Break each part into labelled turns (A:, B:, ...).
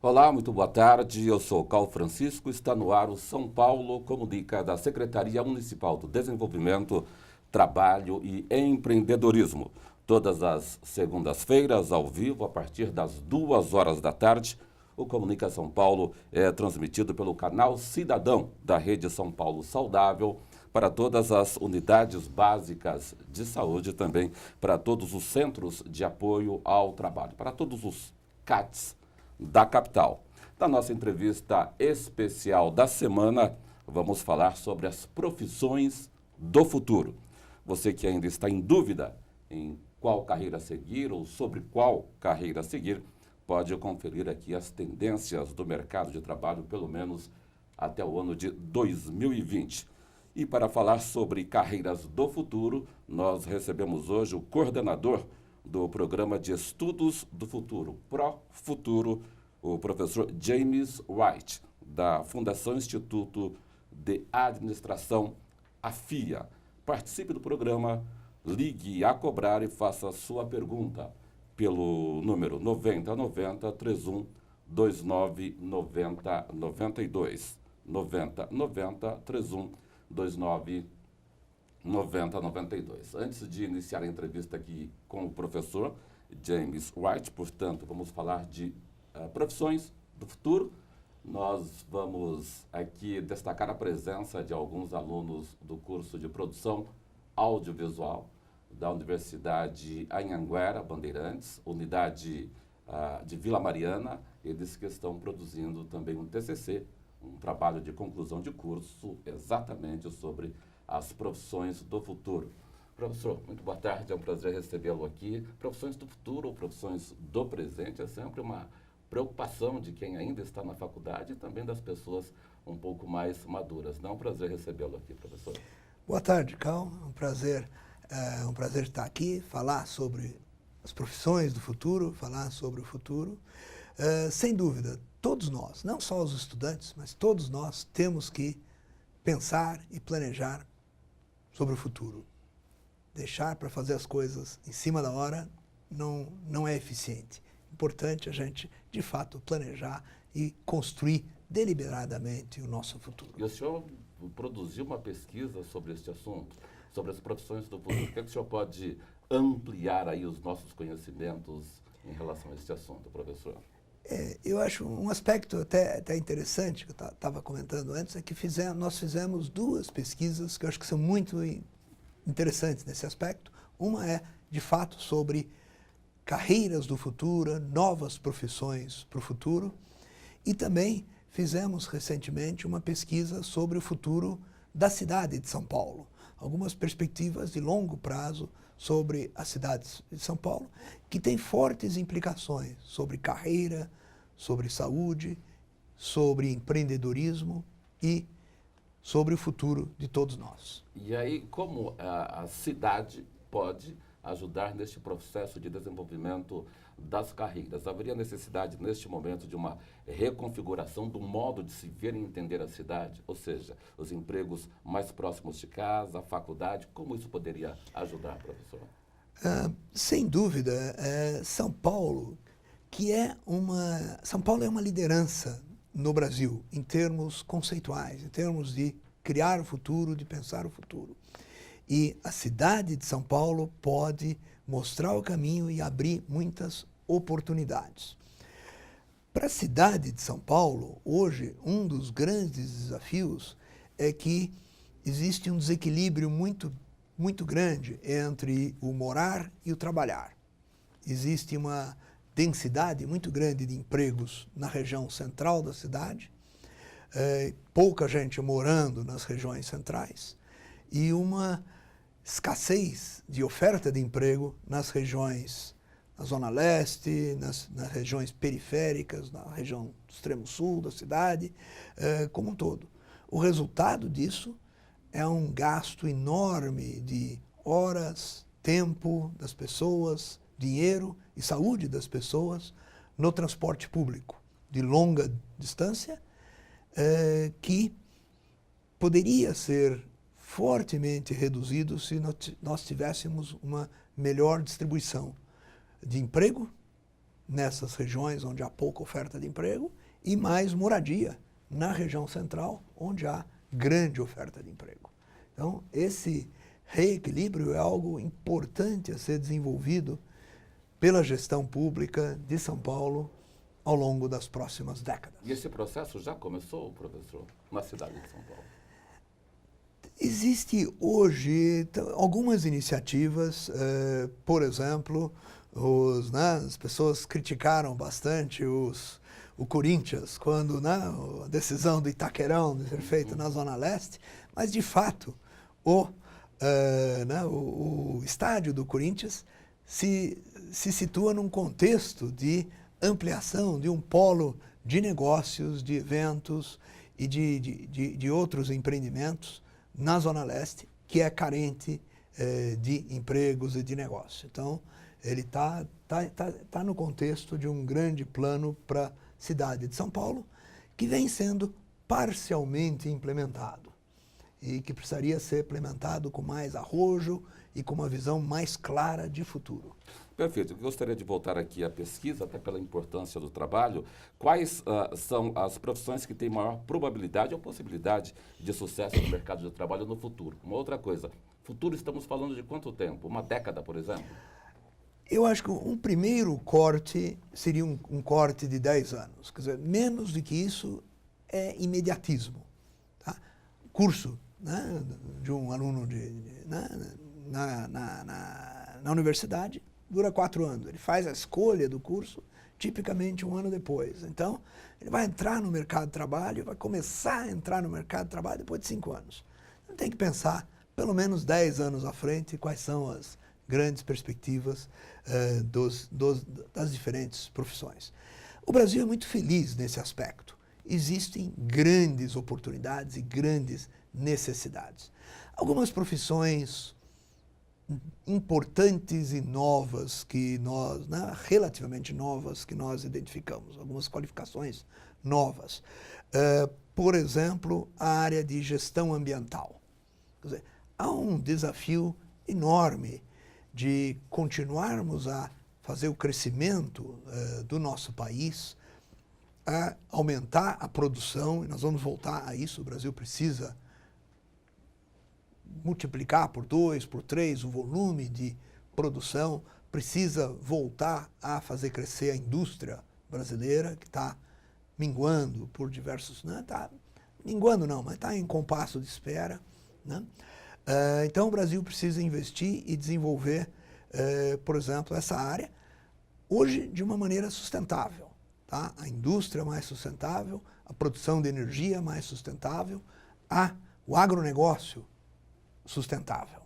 A: Olá, muito boa tarde. Eu sou Carl Francisco. Está no ar o São Paulo Comunica da Secretaria Municipal do Desenvolvimento, Trabalho e Empreendedorismo. Todas as segundas-feiras, ao vivo, a partir das 2 horas da tarde, o Comunica São Paulo é transmitido pelo canal Cidadão da Rede São Paulo Saudável para todas as unidades básicas de saúde, também para todos os centros de apoio ao trabalho, para todos os CATs da capital. Na nossa entrevista especial da semana, vamos falar sobre as profissões do futuro. Você que ainda está em dúvida em qual carreira seguir ou sobre qual carreira seguir, pode conferir aqui as tendências do mercado de trabalho, pelo menos até o ano de 2020. E para falar sobre carreiras do futuro, nós recebemos hoje o coordenador do Programa de Estudos do Futuro, Pro-Futuro, o professor James White, da Fundação Instituto de Administração, a FIA. Participe do programa, ligue a cobrar e faça a sua pergunta pelo número 9090 31 29 90 92. 9090 31 29 90 92. Antes de iniciar a entrevista aqui com o professor James White, portanto, vamos falar de profissões do futuro. Nós vamos aqui destacar a presença de alguns alunos do curso de produção audiovisual da Universidade Anhanguera, Bandeirantes, unidade de Vila Mariana. Eles que estão produzindo também um TCC, um trabalho de conclusão de curso, exatamente sobre as profissões do futuro. Professor, muito boa tarde, é um prazer recebê-lo aqui. Profissões do futuro ou profissões do presente é sempre uma preocupação de quem ainda está na faculdade e também das pessoas um pouco mais maduras. Não é um prazer recebê-lo aqui, professor.
B: Boa tarde, Cal. É um prazer estar aqui, falar sobre as profissões do futuro, falar sobre o futuro. Sem dúvida, todos nós, não só os estudantes, mas todos nós temos que pensar e planejar sobre o futuro. Deixar para fazer as coisas em cima da hora não é eficiente. Importante a gente, de fato, planejar e construir deliberadamente o nosso futuro.
A: E o senhor produziu uma pesquisa sobre este assunto, sobre as profissões do futuro. O que o senhor pode ampliar aí os nossos conhecimentos em relação a este assunto, professor?
B: Eu acho um aspecto até interessante, que eu estava comentando antes, é que nós fizemos 2 pesquisas que eu acho que são muito interessantes nesse aspecto. Uma é, de fato, sobre carreiras do futuro, novas profissões para o futuro. E também fizemos recentemente uma pesquisa sobre o futuro da cidade de São Paulo. Algumas perspectivas de longo prazo sobre a cidade de São Paulo, que tem fortes implicações sobre carreira, sobre saúde, sobre empreendedorismo e sobre o futuro de todos nós.
A: E aí, como a cidade pode ajudar neste processo de desenvolvimento das carreiras? Haveria necessidade, neste momento, de uma reconfiguração do modo de se ver e entender a cidade? Ou seja, os empregos mais próximos de casa, a faculdade, como isso poderia ajudar, professor?
B: Sem dúvida, São Paulo é uma liderança no Brasil, em termos conceituais, em termos de criar o futuro, de pensar o futuro. E a cidade de São Paulo pode mostrar o caminho e abrir muitas oportunidades. Para a cidade de São Paulo, hoje, um dos grandes desafios é que existe um desequilíbrio muito grande entre o morar e o trabalhar. Existe uma densidade muito grande de empregos na região central da cidade, pouca gente morando nas regiões centrais e uma escassez de oferta de emprego nas regiões, na Zona Leste, nas regiões periféricas, na região do extremo sul da cidade, como um todo. O resultado disso é um gasto enorme de horas, tempo das pessoas, dinheiro e saúde das pessoas no transporte público de longa distância, que poderia ser fortemente reduzido se nós tivéssemos uma melhor distribuição de emprego nessas regiões onde há pouca oferta de emprego e mais moradia na região central, onde há grande oferta de emprego. Então, esse reequilíbrio é algo importante a ser desenvolvido pela gestão pública de São Paulo ao longo das próximas décadas.
A: E esse processo já começou, professor, na cidade de São Paulo?
B: Existe hoje algumas iniciativas, por exemplo, as pessoas criticaram bastante o Corinthians quando a decisão do Itaquerão de ser feita na Zona Leste, mas de fato o estádio do Corinthians se situa num contexto de ampliação de um polo de negócios, de eventos e de outros empreendimentos na Zona Leste, que é carente de empregos e de negócio. Então, ele está no contexto de um grande plano para a cidade de São Paulo, que vem sendo parcialmente implementado e que precisaria ser implementado com mais arrojo e com uma visão mais clara de futuro.
A: Perfeito. Eu gostaria de voltar aqui à pesquisa, até pela importância do trabalho. Quais são as profissões que têm maior probabilidade ou possibilidade de sucesso no mercado de trabalho no futuro? Uma outra coisa, futuro estamos falando de quanto tempo? Uma década, por exemplo?
B: Eu acho que um primeiro corte seria um corte de 10 anos. Quer dizer, menos do que isso é imediatismo. Tá? Curso, né, de um aluno na universidade dura 4 anos. Ele faz a escolha do curso tipicamente 1 ano depois. Então, ele vai entrar no mercado de trabalho, vai começar a entrar no mercado de trabalho depois de 5 anos. Então, tem que pensar pelo menos 10 anos à frente quais são as grandes perspectivas das diferentes profissões. O Brasil é muito feliz nesse aspecto. Existem grandes oportunidades e grandes necessidades. Algumas profissões importantes e novas que nós, relativamente novas, que nós identificamos, algumas qualificações novas. Por exemplo, a área de gestão ambiental. Quer dizer, há um desafio enorme de continuarmos a fazer o crescimento do nosso país, a aumentar a produção, e nós vamos voltar a isso. O Brasil precisa multiplicar por 2, por 3 o volume de produção, precisa voltar a fazer crescer a indústria brasileira, que está minguando por diversos... Não está minguando não, mas está em compasso de espera. Né? Então o Brasil precisa investir e desenvolver, por exemplo, essa área, hoje de uma maneira sustentável. Tá? A indústria mais sustentável, a produção de energia mais sustentável, o agronegócio sustentável.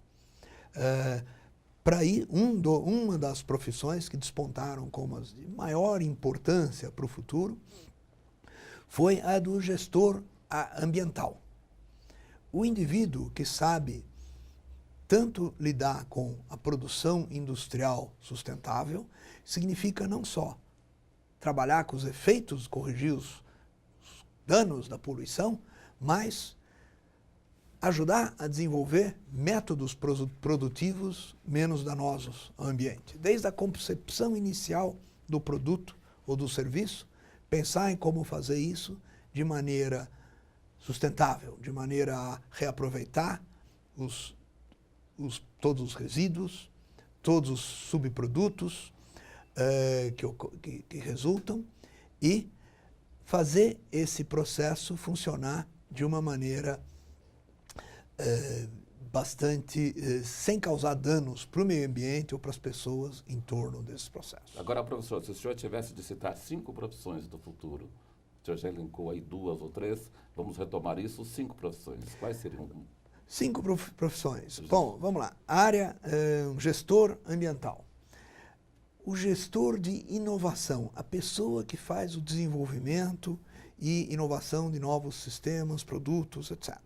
B: Para aí, uma das profissões que despontaram como as de maior importância para o futuro foi a do gestor ambiental. O indivíduo que sabe tanto lidar com a produção industrial sustentável significa não só trabalhar com os efeitos, corrigir os danos da poluição, mas ajudar a desenvolver métodos produtivos menos danosos ao ambiente. Desde a concepção inicial do produto ou do serviço, pensar em como fazer isso de maneira sustentável, de maneira a reaproveitar todos os resíduos, todos os subprodutos que resultam e fazer esse processo funcionar de uma maneira sem causar danos para o meio ambiente ou para as pessoas em torno desse processo.
A: Agora, professor, se o senhor tivesse de citar 5 profissões do futuro, o senhor já elencou aí 2 ou 3, vamos retomar isso, 5 profissões. Quais seriam? 5
B: profissões. Bom, vamos lá. Área, gestor ambiental. O gestor de inovação, a pessoa que faz o desenvolvimento e inovação de novos sistemas, produtos, etc.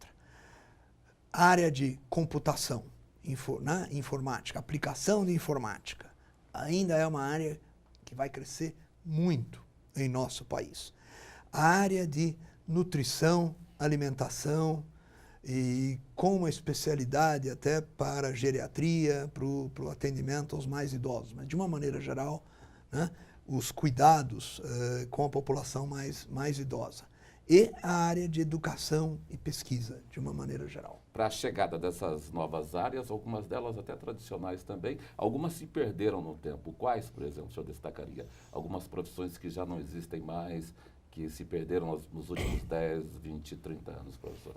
B: Área de computação, informática, aplicação de informática, ainda é uma área que vai crescer muito em nosso país. A área de nutrição, alimentação e com uma especialidade até para geriatria, para o atendimento aos mais idosos, mas de uma maneira geral, né, os cuidados com a população mais idosa. E a área de educação e pesquisa, de uma maneira geral.
A: Para a chegada dessas novas áreas, algumas delas até tradicionais também, algumas se perderam no tempo. Quais, por exemplo, o senhor destacaria? Algumas profissões que já não existem mais, que se perderam nos últimos 10, 20, 30 anos, professor?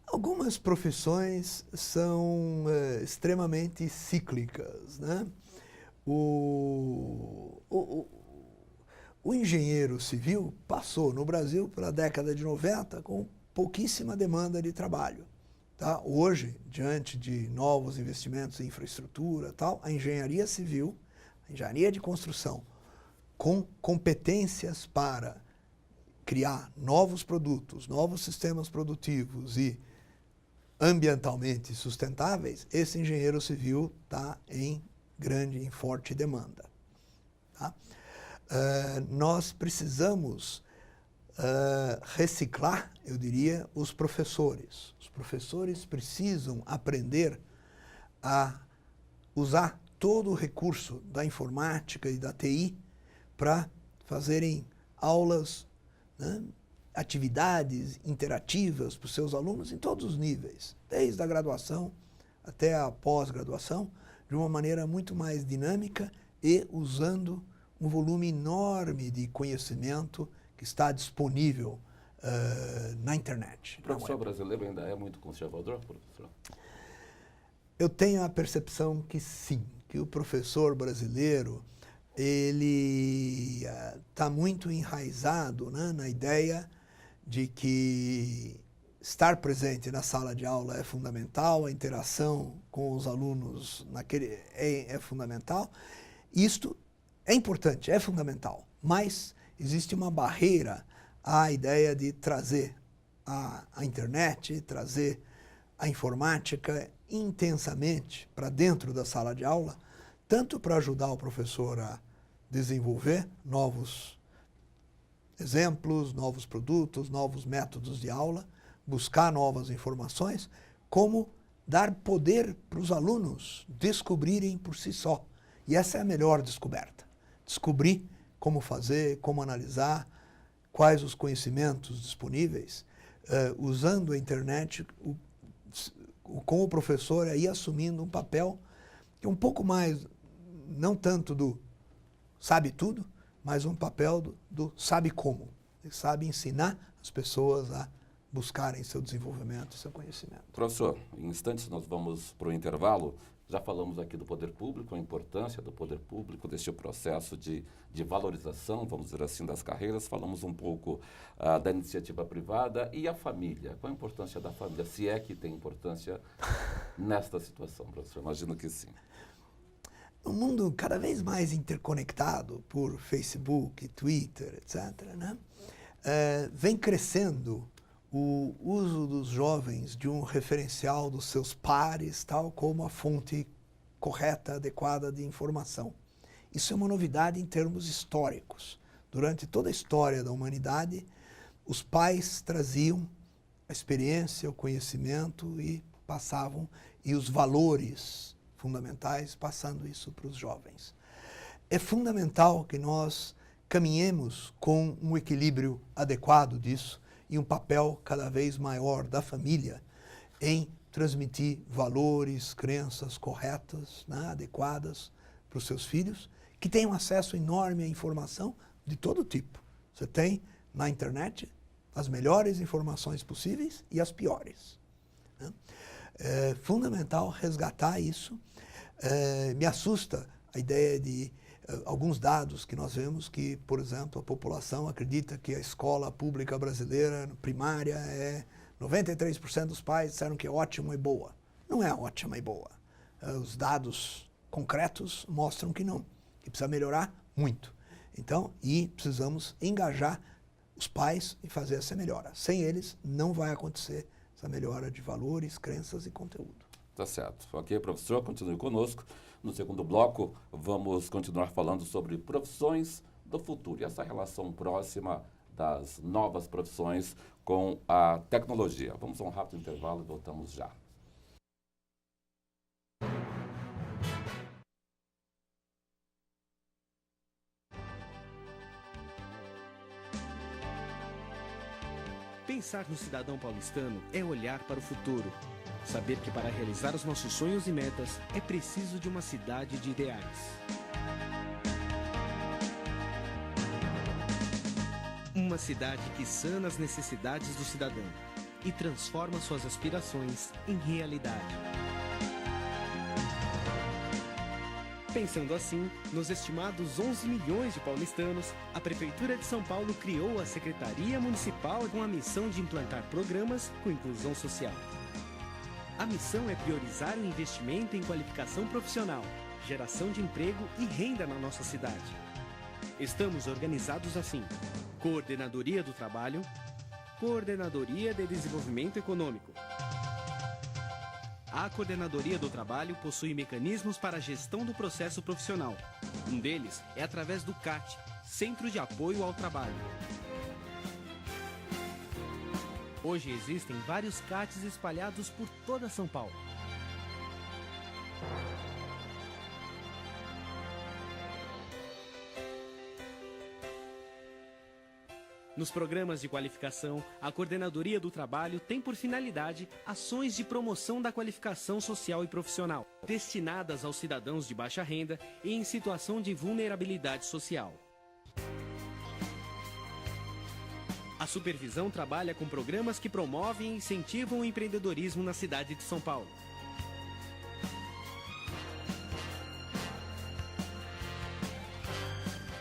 B: Algumas profissões são extremamente cíclicas, né? O engenheiro civil passou no Brasil pela década de 90 com pouquíssima demanda de trabalho. Tá? Hoje, diante de novos investimentos em infraestrutura, tal, a engenharia civil, a engenharia de construção, com competências para criar novos produtos, novos sistemas produtivos e ambientalmente sustentáveis, esse engenheiro civil está em forte demanda. Tá? Nós precisamos reciclar, eu diria, os professores. Os professores precisam aprender a usar todo o recurso da informática e da TI para fazerem aulas, né, atividades interativas para os seus alunos em todos os níveis, desde a graduação até a pós-graduação, de uma maneira muito mais dinâmica e usando um volume enorme de conhecimento que está disponível na internet.
A: O professor brasileiro ainda é muito conservador, professor?
B: Eu tenho a percepção que sim, que o professor brasileiro ele está muito enraizado, né, na ideia de que estar presente na sala de aula é fundamental, a interação com os alunos é fundamental. Isto é importante, é fundamental, mas existe uma barreira à ideia de trazer a internet, trazer a informática intensamente para dentro da sala de aula, tanto para ajudar o professor a desenvolver novos exemplos, novos produtos, novos métodos de aula, buscar novas informações, como dar poder para os alunos descobrirem por si só. E essa é a melhor descoberta. Descobrir como fazer, como analisar, quais os conhecimentos disponíveis, usando a internet, com o professor aí assumindo um papel que é um pouco mais, não tanto do sabe tudo, mas um papel do sabe como. Ele sabe ensinar as pessoas a buscarem seu desenvolvimento, seu conhecimento.
A: Professor, em instantes nós vamos para o intervalo. Já falamos aqui do poder público, a importância do poder público, deste processo de valorização, vamos dizer assim, das carreiras. Falamos um pouco da iniciativa privada e a família. Qual a importância da família? Se é que tem importância nesta situação, professor? Imagino que sim.
B: Um mundo cada vez mais interconectado por Facebook, Twitter, etc., né? Vem crescendo o uso dos jovens de um referencial dos seus pares, tal como a fonte correta, adequada de informação. Isso é uma novidade em termos históricos. Durante toda a história da humanidade, os pais traziam a experiência, o conhecimento e passavam, e os valores fundamentais, passando isso para os jovens. É fundamental que nós caminhemos com um equilíbrio adequado disso, e um papel cada vez maior da família em transmitir valores, crenças corretas, né, adequadas para os seus filhos, que tenham acesso enorme à informação de todo tipo. Você tem na internet as melhores informações possíveis e as piores. Né? É fundamental resgatar isso. Me assusta a ideia de alguns dados que nós vemos que, por exemplo, a população acredita que a escola pública brasileira, primária, 93% dos pais disseram que é ótima e boa. Não é ótima e boa. Os dados concretos mostram que não, que precisa melhorar muito. Então, e precisamos engajar os pais em fazer essa melhora. Sem eles, não vai acontecer essa melhora de valores, crenças e conteúdo.
A: Tá certo. Ok, professor, continue conosco. No segundo bloco, vamos continuar falando sobre profissões do futuro e essa relação próxima das novas profissões com a tecnologia. Vamos a um rápido intervalo e voltamos já.
C: Pensar no cidadão paulistano é olhar para o futuro. Saber que para realizar os nossos sonhos e metas é preciso de uma cidade de ideais. Uma cidade que sana as necessidades do cidadão e transforma suas aspirações em realidade. Pensando assim, nos estimados 11 milhões de paulistanos, a Prefeitura de São Paulo criou a Secretaria Municipal com a missão de implantar programas com inclusão social. A missão é priorizar o investimento em qualificação profissional, geração de emprego e renda na nossa cidade. Estamos organizados assim: Coordenadoria do Trabalho, Coordenadoria de Desenvolvimento Econômico. A Coordenadoria do Trabalho possui mecanismos para a gestão do processo profissional. Um deles é através do CAT, Centro de Apoio ao Trabalho. Hoje existem vários CATs espalhados por toda São Paulo. Nos programas de qualificação, a Coordenadoria do Trabalho tem por finalidade ações de promoção da qualificação social e profissional, destinadas aos cidadãos de baixa renda e em situação de vulnerabilidade social. A supervisão trabalha com programas que promovem e incentivam o empreendedorismo na cidade de São Paulo.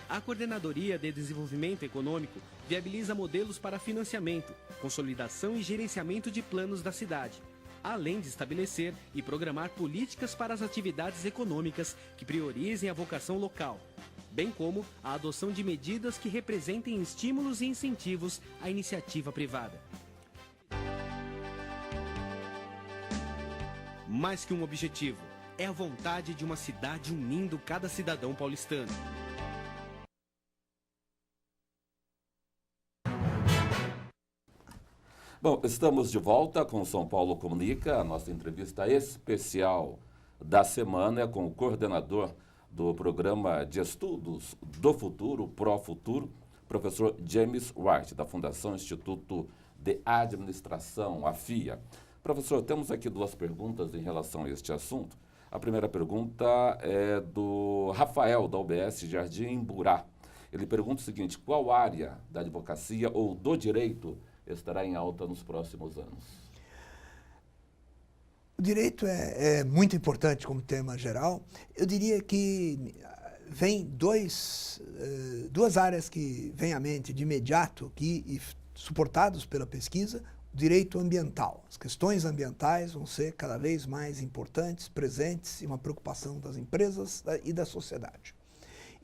C: A Coordenadoria de Desenvolvimento Econômico viabiliza modelos para financiamento, consolidação e gerenciamento de planos da cidade, além de estabelecer e programar políticas para as atividades econômicas que priorizem a vocação local, bem como a adoção de medidas que representem estímulos e incentivos à iniciativa privada. Mais que um objetivo, é a vontade de uma cidade unindo cada cidadão paulistano.
A: Bom, estamos de volta com o São Paulo Comunica. A nossa entrevista especial da semana é com o coordenador do Programa de Estudos do Futuro, Profuturo, professor James White, da Fundação Instituto de Administração, a FIA. Professor, temos aqui duas perguntas em relação a este assunto. A primeira pergunta é do Rafael, da UBS Jardim Burá. Ele pergunta o seguinte: qual área da advocacia ou do direito estará em alta nos próximos anos?
B: O direito é muito importante como tema geral. Eu diria que vem duas áreas que vêm à mente de imediato, e suportados pela pesquisa. O direito ambiental. As questões ambientais vão ser cada vez mais importantes, presentes, e uma preocupação das empresas e da sociedade.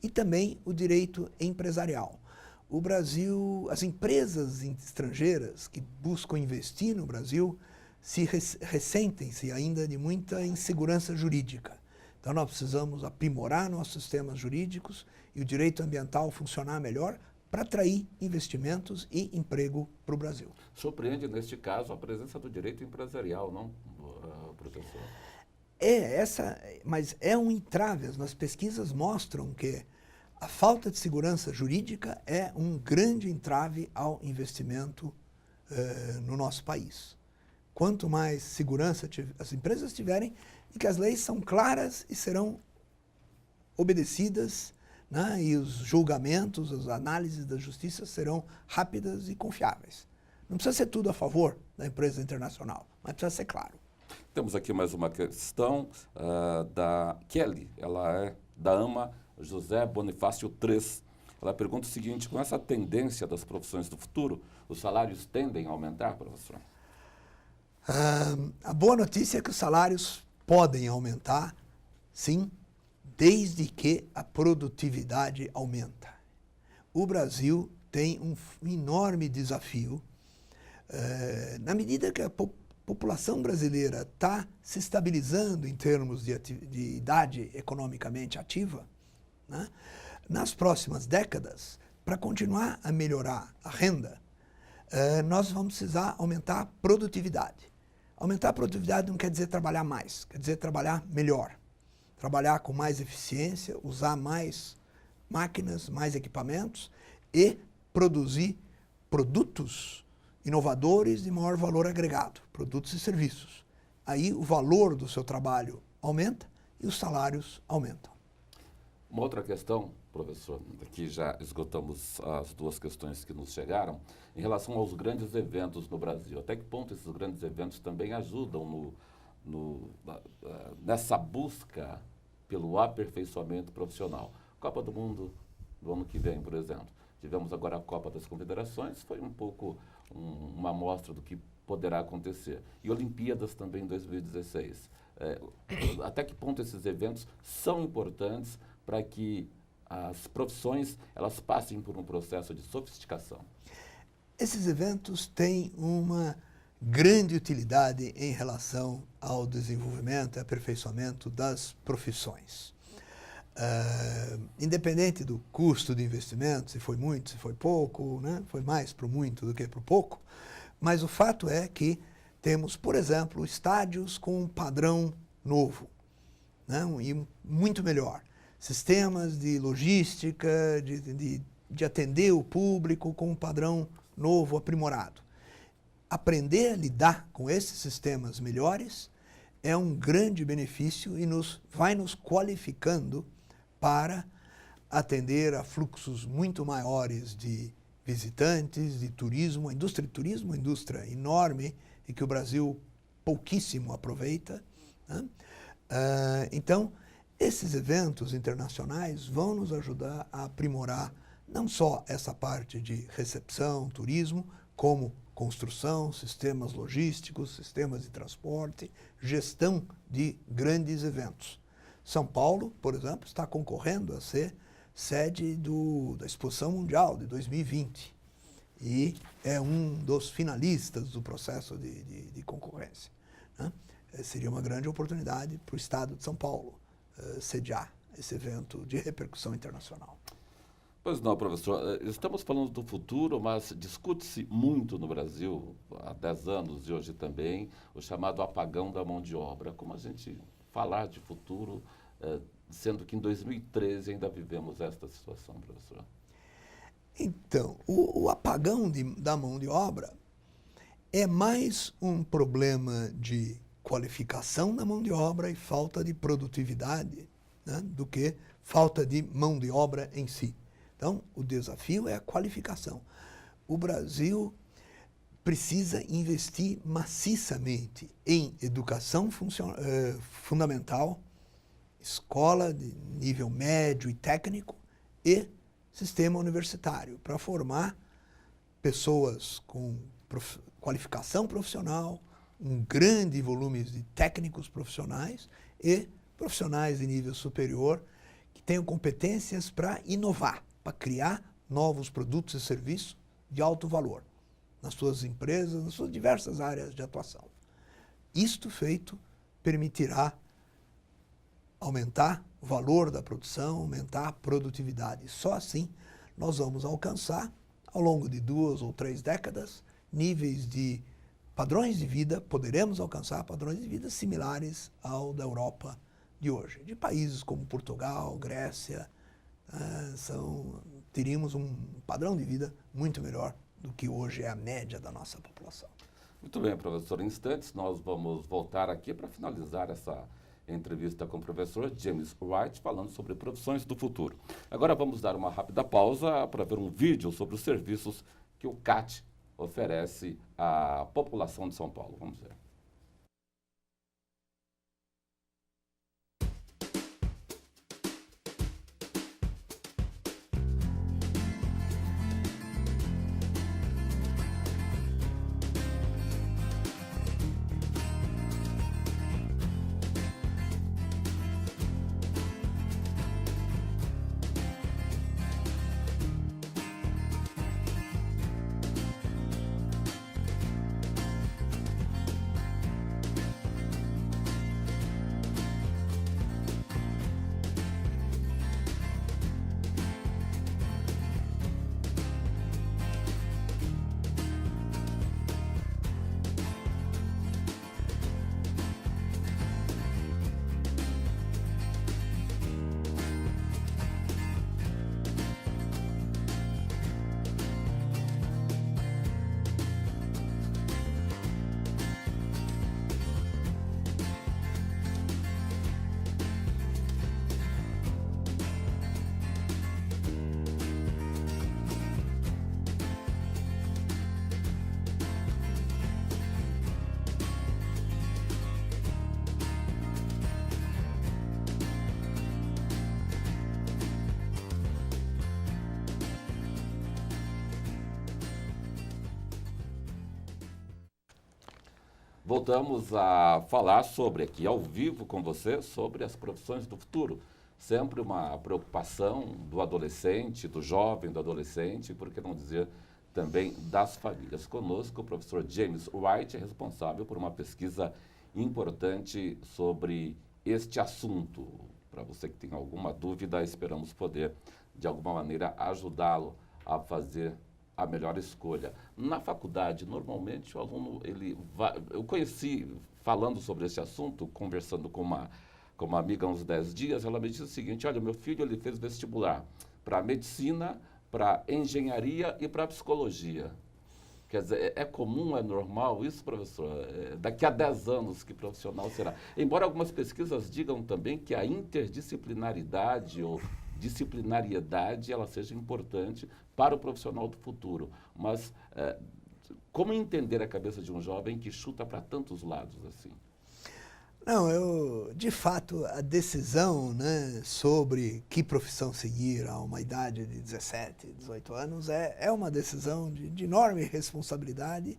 B: E também o direito empresarial. O Brasil, as empresas estrangeiras que buscam investir no Brasil ressentem-se ainda de muita insegurança jurídica. Então nós precisamos aprimorar nossos sistemas jurídicos e o direito ambiental funcionar melhor para atrair investimentos e emprego para o Brasil.
A: Surpreende, neste caso, a presença do direito empresarial, não, professor?
B: Mas é um entrave. As pesquisas mostram que a falta de segurança jurídica é um grande entrave ao investimento no nosso país. Quanto mais segurança as empresas tiverem, e que as leis são claras e serão obedecidas, né, e os julgamentos, as análises da justiça serão rápidas e confiáveis. Não precisa ser tudo a favor da empresa internacional, mas precisa ser claro.
A: Temos aqui mais uma questão da Kelly, ela é da AMA José Bonifácio III. Ela pergunta o seguinte: com essa tendência das profissões do futuro, os salários tendem a aumentar, professor?
B: A boa notícia é que os salários podem aumentar, sim, desde que a produtividade aumenta. O Brasil tem um enorme desafio. Na medida que a população brasileira está se estabilizando em termos de idade economicamente ativa, né, nas próximas décadas, para continuar a melhorar a renda, nós vamos precisar aumentar a produtividade. Aumentar a produtividade não quer dizer trabalhar mais, quer dizer trabalhar melhor. Trabalhar com mais eficiência, usar mais máquinas, mais equipamentos e produzir produtos inovadores de maior valor agregado, produtos e serviços. Aí o valor do seu trabalho aumenta e os salários aumentam.
A: Uma outra questão, professor, aqui já esgotamos as duas questões que nos chegaram, em relação aos grandes eventos no Brasil. Até que ponto esses grandes eventos também ajudam nessa busca pelo aperfeiçoamento profissional? Copa do Mundo do ano que vem, por exemplo. Tivemos agora a Copa das Confederações, foi um pouco uma amostra do que poderá acontecer. E Olimpíadas também em 2016. Até que ponto esses eventos são importantes para que as profissões elas passem por um processo de sofisticação?
B: Esses eventos têm uma grande utilidade em relação ao desenvolvimento e aperfeiçoamento das profissões. Independente do custo de investimento, se foi muito, se foi pouco, né? Foi mais para o muito do que para o pouco, mas o fato é que temos, por exemplo, estádios com um padrão novo, né? E muito melhor. Sistemas de logística, de atender o público com um padrão novo, aprimorado. Aprender a lidar com esses sistemas melhores é um grande benefício e vai nos qualificando para atender a fluxos muito maiores de visitantes, de turismo. A indústria de turismo é uma indústria enorme e que o Brasil pouquíssimo aproveita, né? Então, esses eventos internacionais vão nos ajudar a aprimorar não só essa parte de recepção, turismo, como construção, sistemas logísticos, sistemas de transporte, gestão de grandes eventos. São Paulo, por exemplo, está concorrendo a ser sede da Exposição Mundial de 2020 e é um dos finalistas do processo de concorrência, né? Seria uma grande oportunidade para o Estado de São Paulo sediar esse evento de repercussão internacional.
A: Pois não, professor. Estamos falando do futuro, mas discute-se muito no Brasil, há 10 anos e hoje também, o chamado apagão da mão de obra. Como a gente falar de futuro, sendo que em 2013 ainda vivemos esta situação, professor?
B: Então, o apagão da mão de obra é mais um problema de qualificação da mão de obra e falta de produtividade, né, do que falta de mão de obra em si. Então, o desafio é a qualificação. O Brasil precisa investir maciçamente em educação fundamental, escola de nível médio e técnico e sistema universitário, para formar pessoas com qualificação profissional, um grande volume de técnicos profissionais e profissionais de nível superior que tenham competências para inovar, para criar novos produtos e serviços de alto valor nas suas empresas, nas suas diversas áreas de atuação. Isto feito permitirá aumentar o valor da produção, aumentar a produtividade. Só assim nós vamos alcançar, ao longo de 2 ou 3 décadas, níveis de padrões de vida, poderemos alcançar padrões de vida similares ao da Europa de hoje. De países como Portugal, Grécia, teríamos um padrão de vida muito melhor do que hoje é a média da nossa população.
A: Muito bem, professor. Em instantes, nós vamos voltar aqui para finalizar essa entrevista com o professor James Wright, falando sobre profissões do futuro. Agora vamos dar uma rápida pausa para ver um vídeo sobre os serviços que o CAT oferece à população de São Paulo. Vamos ver. Voltamos a falar aqui ao vivo com você, sobre as profissões do futuro. Sempre uma preocupação do adolescente, do jovem, do adolescente, por que não dizer também das famílias. Conosco, o professor James White é responsável por uma pesquisa importante sobre este assunto. Para você que tem alguma dúvida, esperamos poder, de alguma maneira, ajudá-lo a fazer a melhor escolha. Na faculdade, normalmente, o aluno, eu conheci, falando sobre esse assunto, conversando com uma amiga há uns 10 dias, ela me disse o seguinte: olha, meu filho, ele fez vestibular para medicina, para engenharia e para psicologia. Quer dizer, é comum, é normal isso, professor? Daqui a 10 anos, que profissional será? Embora algumas pesquisas digam também que a interdisciplinaridade ou disciplinariedade ela seja importante para o profissional do futuro. Mas como entender a cabeça de um jovem que chuta para tantos lados assim?
B: Não, de fato, a decisão, né, sobre que profissão seguir a uma idade de 17, 18 anos é uma decisão de enorme responsabilidade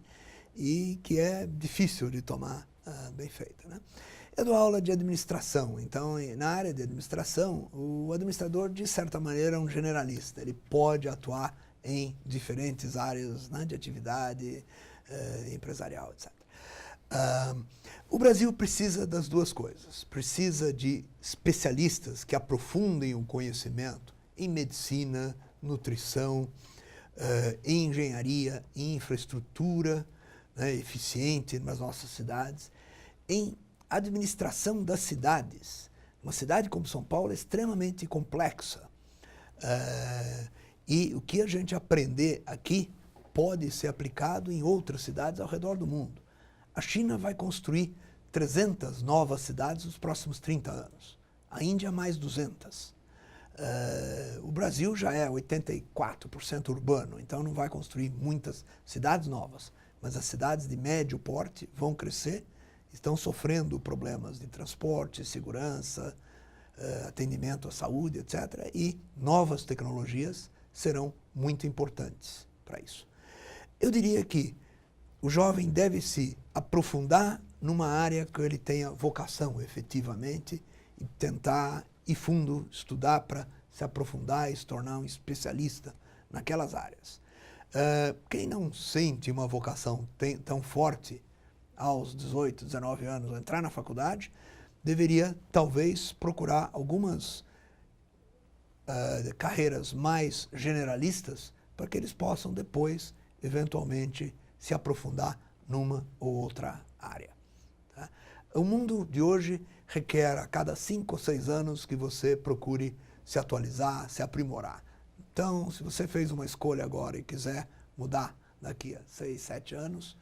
B: e que é difícil de tomar bem feita, né? Eu dou aula de administração, então, na área de administração, o administrador, de certa maneira, é um generalista. Ele pode atuar em diferentes áreas, né, de atividade empresarial, etc. O Brasil precisa das duas coisas. Precisa de especialistas que aprofundem o conhecimento em medicina, nutrição, em engenharia, em infraestrutura, né, eficiente nas nossas cidades, em administração das cidades. Uma cidade como São Paulo é extremamente complexa. E o que a gente aprender aqui pode ser aplicado em outras cidades ao redor do mundo. A China vai construir 300 novas cidades nos próximos 30 anos. A Índia, mais 200. O Brasil já é 84% urbano, então não vai construir muitas cidades novas. Mas as cidades de médio porte vão crescer, estão sofrendo problemas de transporte, segurança, atendimento à saúde, etc. E novas tecnologias serão muito importantes para isso. Eu diria que o jovem deve se aprofundar numa área que ele tenha vocação efetivamente e tentar ir fundo, estudar para se aprofundar e se tornar um especialista naquelas áreas. Quem não sente uma vocação tão forte aos 18, 19 anos, entrar na faculdade, deveria talvez procurar algumas carreiras mais generalistas para que eles possam depois, eventualmente, se aprofundar numa ou outra área. Tá? O mundo de hoje requer a cada 5 ou 6 anos que você procure se atualizar, se aprimorar. Então, se você fez uma escolha agora e quiser mudar daqui a 6, 7 anos,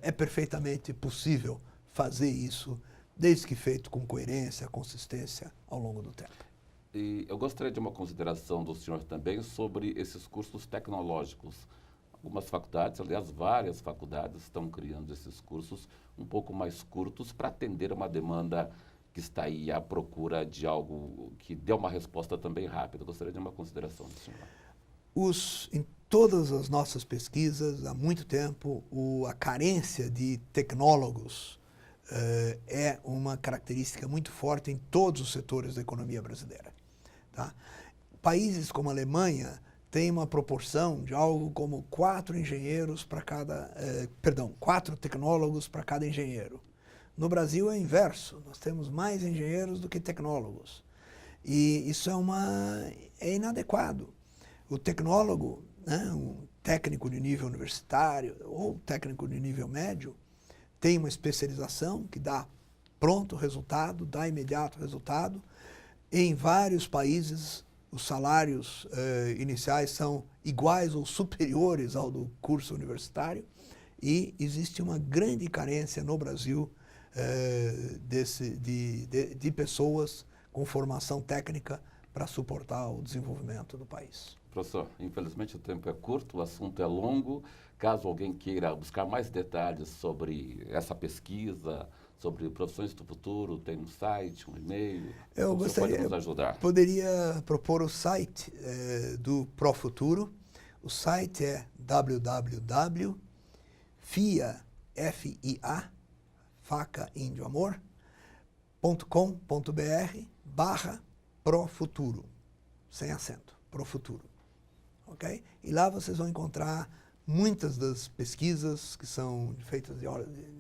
B: é perfeitamente possível fazer isso, desde que feito com coerência, consistência ao longo do tempo.
A: E eu gostaria de uma consideração do senhor também sobre esses cursos tecnológicos. Algumas faculdades, aliás, várias faculdades estão criando esses cursos um pouco mais curtos para atender uma demanda que está aí à procura de algo que dê uma resposta também rápida. Eu gostaria de uma consideração do senhor.
B: Em todas as nossas pesquisas, há muito tempo, a carência de tecnólogos é uma característica muito forte em todos os setores da economia brasileira. Tá? Países como a Alemanha têm uma proporção de algo como 4 tecnólogos para cada engenheiro. No Brasil é o inverso, nós temos mais engenheiros do que tecnólogos. E isso é inadequado. O tecnólogo, né, um técnico de nível universitário ou técnico de nível médio, tem uma especialização que dá pronto resultado, dá imediato resultado. Em vários países, os salários iniciais são iguais ou superiores ao do curso universitário e existe uma grande carência no Brasil de pessoas com formação técnica para suportar o desenvolvimento do país.
A: Professor, infelizmente o tempo é curto, o assunto é longo. Caso alguém queira buscar mais detalhes sobre essa pesquisa, sobre profissões do futuro, tem um site, um e-mail?
B: Eu gostaria,
A: pode nos ajudar?
B: Poderia propor o site do Profuturo. O site é www.fia.com.br. facaindioamor.com.br/profuturo, sem acento, profuturo. Ok? E lá vocês vão encontrar muitas das pesquisas que são feitas de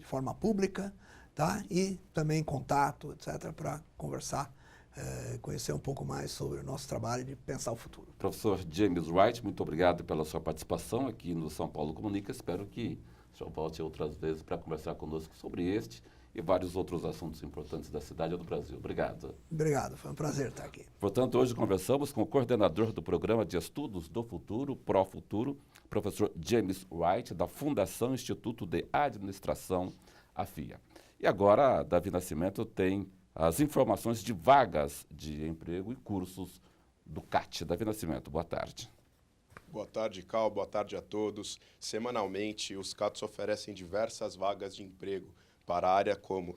B: forma pública, tá? E também contato, etc., para conversar, conhecer um pouco mais sobre o nosso trabalho de pensar o futuro.
A: Professor James Wright, muito obrigado pela sua participação aqui no São Paulo Comunica. Espero que o senhor volte outras vezes para conversar conosco sobre este e vários outros assuntos importantes da cidade e do Brasil. Obrigado.
B: Obrigado, foi um prazer estar aqui.
A: Portanto, hoje conversamos com o coordenador do Programa de Estudos do Futuro, Profuturo, professor James Wright, da Fundação Instituto de Administração, a FIA. E agora, Davi Nascimento tem as informações de vagas de emprego e cursos do CAT. Davi Nascimento, boa tarde.
D: Boa tarde, Cal. Boa tarde a todos. Semanalmente, os CATs oferecem diversas vagas de emprego para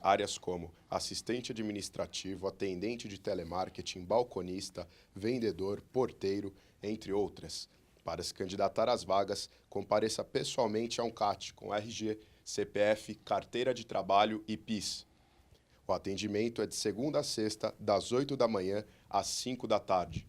D: áreas como assistente administrativo, atendente de telemarketing, balconista, vendedor, porteiro, entre outras. Para se candidatar às vagas, compareça pessoalmente a um CAT com RG, CPF, carteira de trabalho e PIS. O atendimento é de segunda a sexta, das 8 da manhã às 5 da tarde.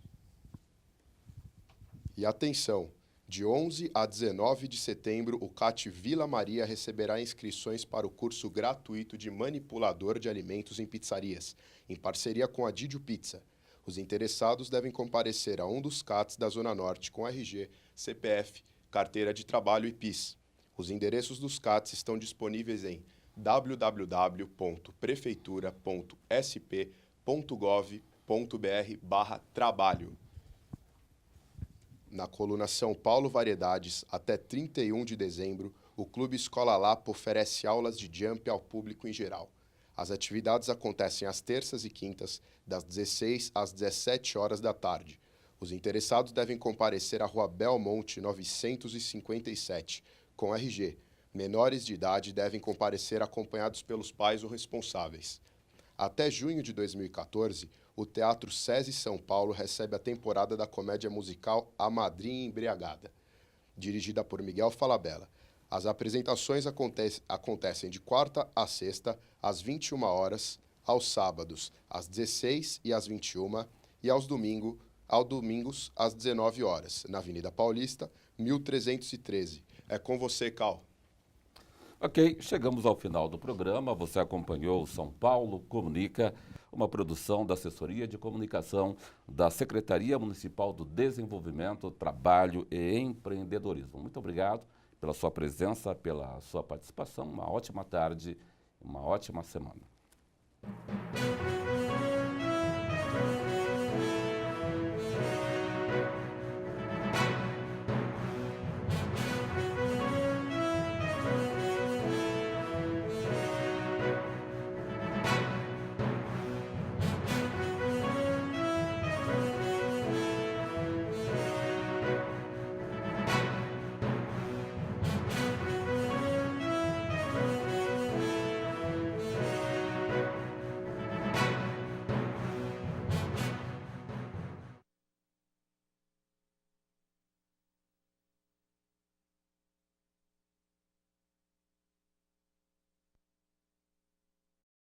D: E atenção, de 11 a 19 de setembro, o CAT Vila Maria receberá inscrições para o curso gratuito de manipulador de alimentos em pizzarias, em parceria com a Didio Pizza. Os interessados devem comparecer a um dos CATs da Zona Norte com RG, CPF, carteira de trabalho e PIS. Os endereços dos CATs estão disponíveis em www.prefeitura.sp.gov.br/trabalho. Na coluna São Paulo Variedades, até 31 de dezembro, o Clube Escola Lapa oferece aulas de jump ao público em geral. As atividades acontecem às terças e quintas, das 16 às 17 horas da tarde. Os interessados devem comparecer à Rua Belmonte 957, com RG. Menores de idade devem comparecer acompanhados pelos pais ou responsáveis. Até junho de 2014, o Teatro SESI São Paulo recebe a temporada da comédia musical A Madrinha Embriagada, dirigida por Miguel Falabella. As apresentações acontecem de quarta a sexta, às 21 horas, aos sábados, às 16 e às 21 e aos domingos, às 19 horas, na Avenida Paulista, 1313. É com você, Cal.
A: Ok, chegamos ao final do programa. Você acompanhou o São Paulo Comunica, uma produção da Assessoria de Comunicação da Secretaria Municipal do Desenvolvimento, Trabalho e Empreendedorismo. Muito obrigado pela sua presença, pela sua participação. Uma ótima tarde, uma ótima semana.